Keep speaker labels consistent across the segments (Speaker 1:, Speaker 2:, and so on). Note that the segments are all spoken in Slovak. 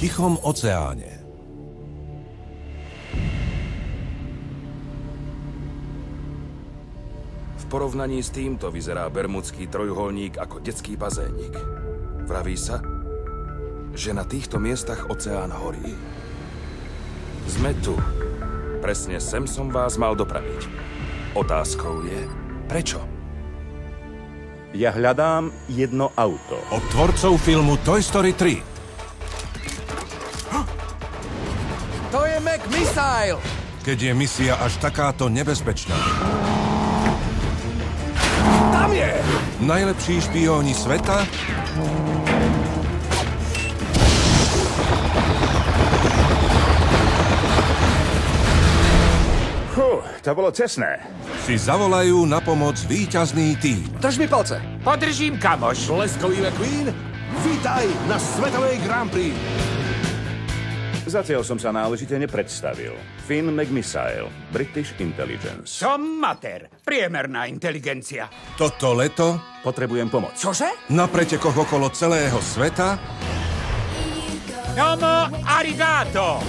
Speaker 1: Tichom oceáne.
Speaker 2: V porovnaní s týmto vyzerá Bermudský trojuholník ako detský bazénik. Vraví sa, že na týchto miestach oceán horí. Sme tu. Presne sem som vás mal dopraviť. Otázkou je, prečo?
Speaker 3: Ja hľadám jedno auto.
Speaker 1: Od tvorcov filmu Toy Story 3.
Speaker 4: To je Mac Missile!
Speaker 1: Keď je misia až takáto nebezpečná.
Speaker 4: Tam je!
Speaker 1: Najlepší špióni sveta?
Speaker 3: To bolo cestné.
Speaker 1: Si zavolajú na pomoc víťazný tím.
Speaker 4: Drž mi palce!
Speaker 5: Podržím, kamoš.
Speaker 4: Bleskový McQueen, vítaj na Svetovej Grand Prix!
Speaker 3: Zatiaľ som sa náležite nepredstavil. Finn McMissile, British Intelligence.
Speaker 5: Som mater. Priemerná inteligencia.
Speaker 1: Toto leto
Speaker 3: Potrebujem pomoc.
Speaker 5: Čože?
Speaker 1: na pretekoch okolo celého sveta
Speaker 5: Domo arigato.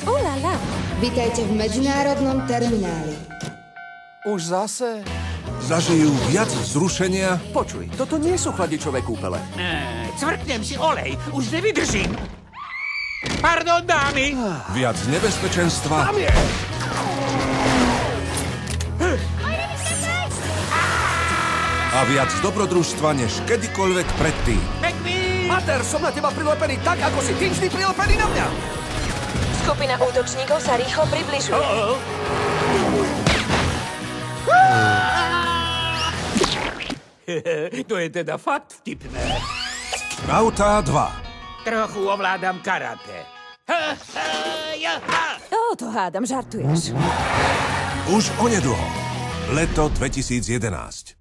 Speaker 6: Ulala.
Speaker 7: Vítajte v medzinárodnom termináli.
Speaker 4: Už zase?
Speaker 1: zažijú viac vzrušenia
Speaker 4: Počuj, toto nie sú chladičové kúpele.
Speaker 5: Cvrknem si olej. Už nevydržím. Pardon, dámy.
Speaker 1: viac nebezpečenstva
Speaker 4: Tam je!
Speaker 1: a viac dobrodružstva než kedykoľvek predtým.
Speaker 5: McQueen!
Speaker 4: Mater, som na teba prilepený tak, ako si ty vždy prilepený na mňa!
Speaker 6: Skupina útočníkov sa rýchlo približuje.
Speaker 5: To je teda fakt vtipné.
Speaker 1: Autá 2.
Speaker 5: Trochu ovládam karate.
Speaker 6: To hádam, žartuješ.
Speaker 1: Už onedlho. Leto 2011.